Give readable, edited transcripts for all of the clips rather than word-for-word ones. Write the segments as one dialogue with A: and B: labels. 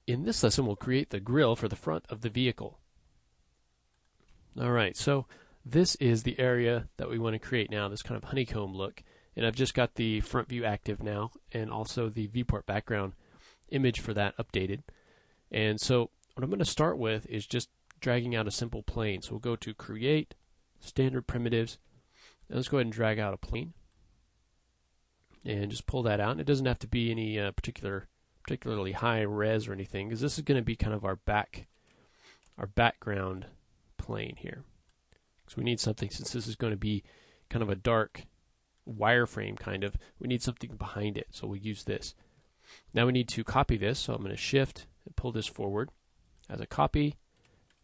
A: In this lesson, we'll create the grille for the front of the vehicle. Alright, so this is the area that we want to create now, this kind of honeycomb look. And I've just got the front view active now, and also the viewport background image for that updated. And so what I'm going to start with is just dragging out a simple plane. So we'll go to Create, Standard Primitives, and let's go ahead and drag out a plane. And just pull that out. And it doesn't have to be any particularly high res or anything, because this is going to be kind of our background plane here. So we need something, since this is going to be kind of a dark wireframe kind of, we need something behind it, so we'll use this. Now we need to copy this, so I'm going to shift and pull this forward as a copy,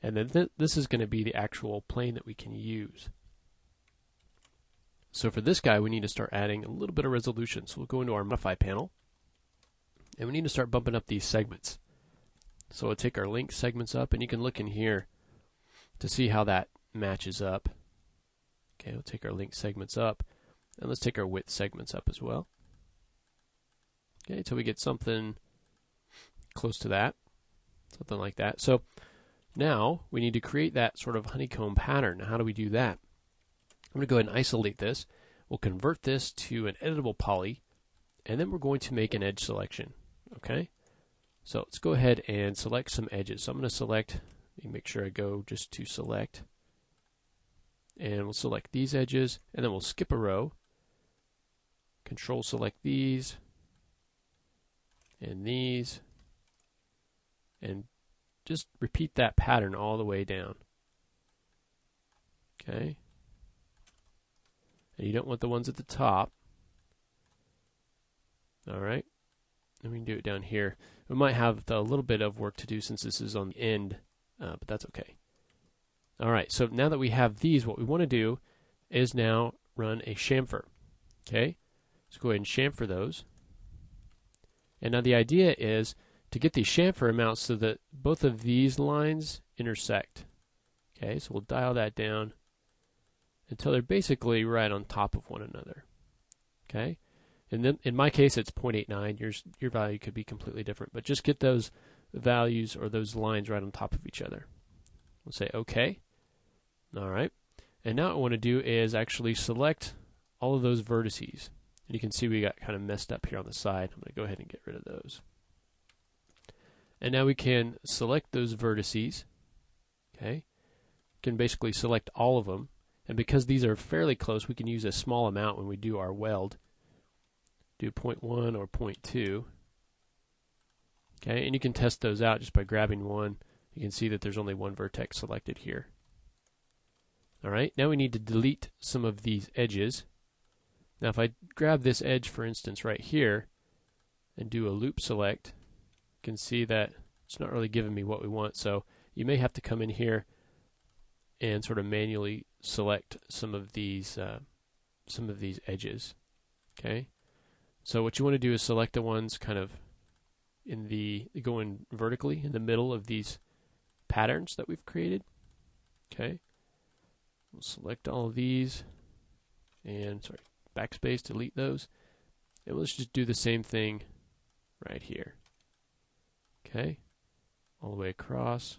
A: and then this is going to be the actual plane that we can use. So for this guy, we need to start adding a little bit of resolution. So we'll go into our Modify panel, and we need to start bumping up these segments. So we'll take our link segments up, and you can look in here to see how that matches up. Okay, we'll take our link segments up, and let's take our width segments up as well. Okay, until we get something close to that, something like that. So now we need to create that sort of honeycomb pattern. Now, how do we do that? I'm going to go ahead and isolate this. We'll convert this to an editable poly, and then we're going to make an edge selection. Okay, so let's go ahead and select some edges. So I'm going to select, let me make sure I go just to select, and we'll select these edges, and then we'll skip a row, Control select these, and just repeat that pattern all the way down. Okay, and you don't want the ones at the top. Alright, and we can do it down here. We might have a little bit of work to do since this is on the end, but that's okay. Alright, so now that we have these, what we want to do is now run a chamfer. Okay, let's go ahead and chamfer those. And now the idea is to get these chamfer amounts so that both of these lines intersect. Okay, so we'll dial that down until they're basically right on top of one another. Okay, and then in my case it's 0.89. Your value could be completely different, but just get those values or those lines right on top of each other. We'll say OK. Alright, and now what I want to do is actually select all of those vertices. And you can see we got kind of messed up here on the side. I'm going to go ahead and get rid of those. And now we can select those vertices. Okay, we can basically select all of them. And because these are fairly close, we can use a small amount when we do our weld. Do 0.1 or 0.2. Okay, and you can test those out just by grabbing one. You can see that there's only one vertex selected here. Alright, now we need to delete some of these edges. Now if I grab this edge, for instance, right here, and do a loop select, you can see that it's not really giving me what we want. So you may have to come in here and sort of manually select some of these edges. Okay, so what you want to do is select the ones kind of going vertically in the middle of these patterns that we've created. Okay, we'll select all of these, and backspace, delete those, and let's just do the same thing right here. Okay, all the way across,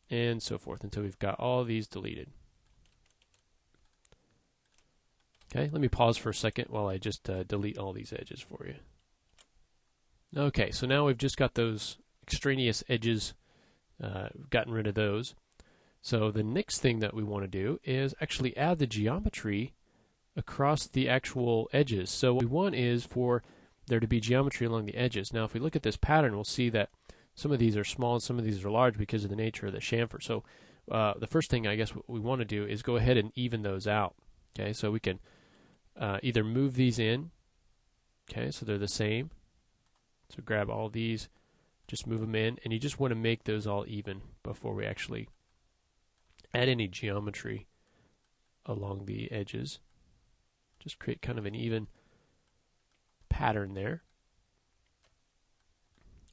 A: and so forth until we've got all these deleted. Okay, let me pause for a second while I just delete all these edges for you. Okay, so now we've just got those extraneous edges, we've gotten rid of those. So the next thing that we want to do is actually add the geometry across the actual edges. So what we want is for there to be geometry along the edges. Now if we look at this pattern, we'll see that some of these are small and some of these are large because of the nature of the chamfer. So the first thing I guess what we want to do is go ahead and even those out. Okay, so we can either move these in, okay, so they're the same. So grab all these, just move them in, and you just want to make those all even before we actually add any geometry along the edges. Just create kind of an even pattern there.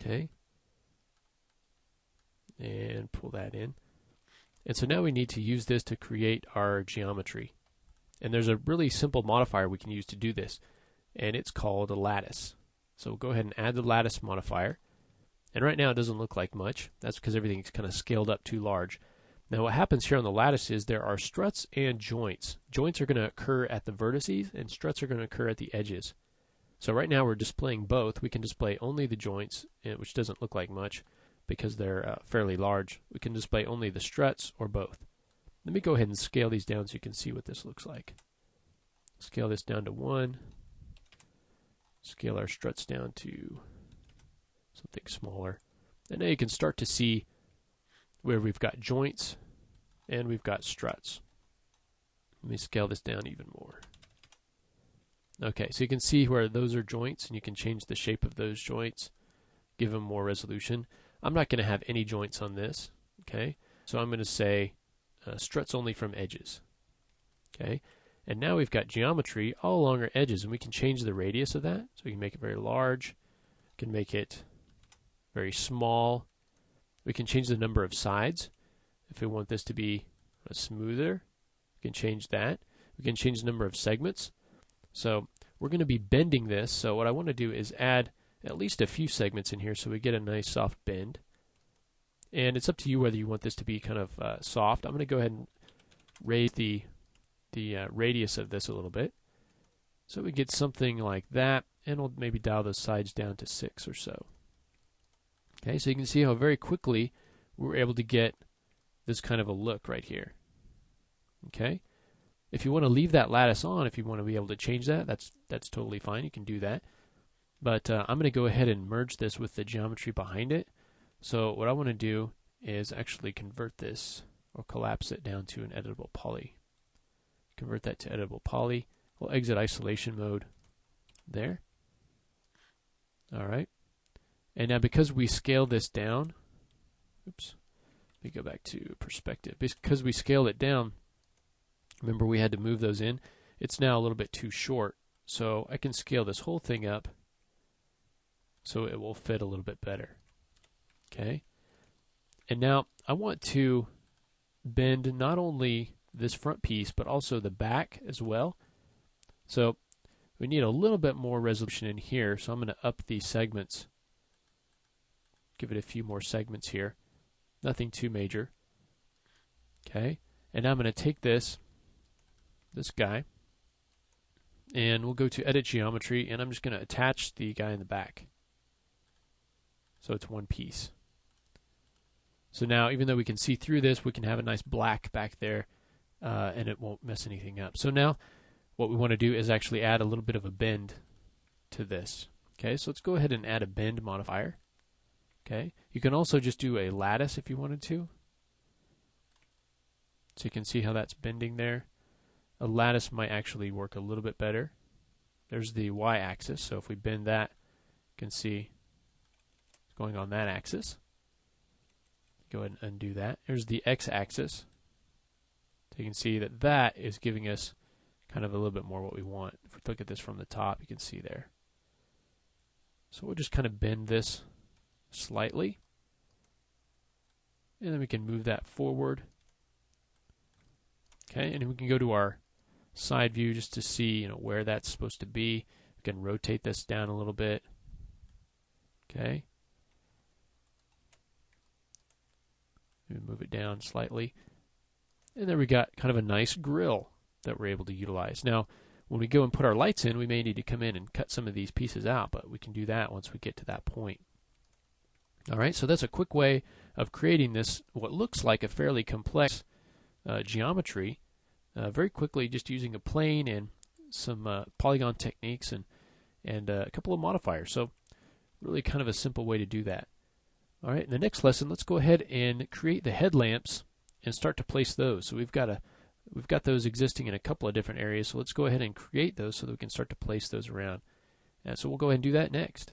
A: Okay, and pull that in. And so now we need to use this to create our geometry. And there's a really simple modifier we can use to do this, and it's called a lattice. So we'll go ahead and add the lattice modifier. And right now it doesn't look like much. That's because everything's kind of scaled up too large. Now what happens here on the lattice is there are struts and joints. Joints are going to occur at the vertices and struts are going to occur at the edges. So right now we're displaying both. We can display only the joints, which doesn't look like much because they're fairly large. We can display only the struts or both. Let me go ahead and scale these down so you can see what this looks like. Scale this down to 1. Scale our struts down to something smaller. And now you can start to see where we've got joints and we've got struts. Let me scale this down even more. Okay, so you can see where those are joints, and you can change the shape of those joints, give them more resolution. I'm not going to have any joints on this, okay? So I'm going to say struts only from edges, okay? And now we've got geometry all along our edges, and we can change the radius of that. So we can make it very large, we can make it very small. We can change the number of sides. If we want this to be smoother, we can change that. We can change the number of segments. So we're going to be bending this, so what I want to do is add at least a few segments in here so we get a nice soft bend. And it's up to you whether you want this to be kind of soft. I'm going to go ahead and raise the radius of this a little bit. So we get something like that, and we'll maybe dial those sides down to 6 or so. Okay, so you can see how very quickly we're able to get this kind of a look right here. Okay. If you want to leave that lattice on, if you want to be able to change that, that's totally fine. You can do that. But I'm going to go ahead and merge this with the geometry behind it. So what I want to do is actually convert this or collapse it down to an editable poly. Convert that to editable poly. We'll exit isolation mode there. All right. And now because we scale this down, oops, let me go back to perspective. Because we scaled it down, remember we had to move those in, it's now a little bit too short. So I can scale this whole thing up so it will fit a little bit better. Okay. And now I want to bend not only this front piece but also the back as well. So we need a little bit more resolution in here, so I'm going to up these segments. Give it a few more segments here. Nothing too major. Okay. And now I'm going to take this guy, and we'll go to edit geometry, and I'm just going to attach the guy in the back. So it's one piece. So now, even though we can see through this, we can have a nice black back there, and it won't mess anything up. So now, what we want to do is actually add a little bit of a bend to this. Okay, so let's go ahead and add a bend modifier. Okay, you can also just do a lattice if you wanted to. So you can see how that's bending there. A lattice might actually work a little bit better. There's the y-axis, so if we bend that, you can see it's going on that axis. Go ahead and undo that. There's the x-axis. So you can see that that is giving us kind of a little bit more what we want. If we look at this from the top, you can see there. So we'll just kind of bend this slightly, and then we can move that forward. Okay, and we can go to our side view just to see, where that's supposed to be. We can rotate this down a little bit. Okay, maybe move it down slightly, and then we got kind of a nice grill that we're able to utilize. Now, when we go and put our lights in, we may need to come in and cut some of these pieces out, but we can do that once we get to that point. All right, so that's a quick way of creating this, what looks like a fairly complex geometry, very quickly, just using a plane and some polygon techniques and a couple of modifiers. So really kind of a simple way to do that. All right, in the next lesson, let's go ahead and create the headlamps and start to place those. So we've got those existing in a couple of different areas. So let's go ahead and create those so that we can start to place those around. So we'll go ahead and do that next.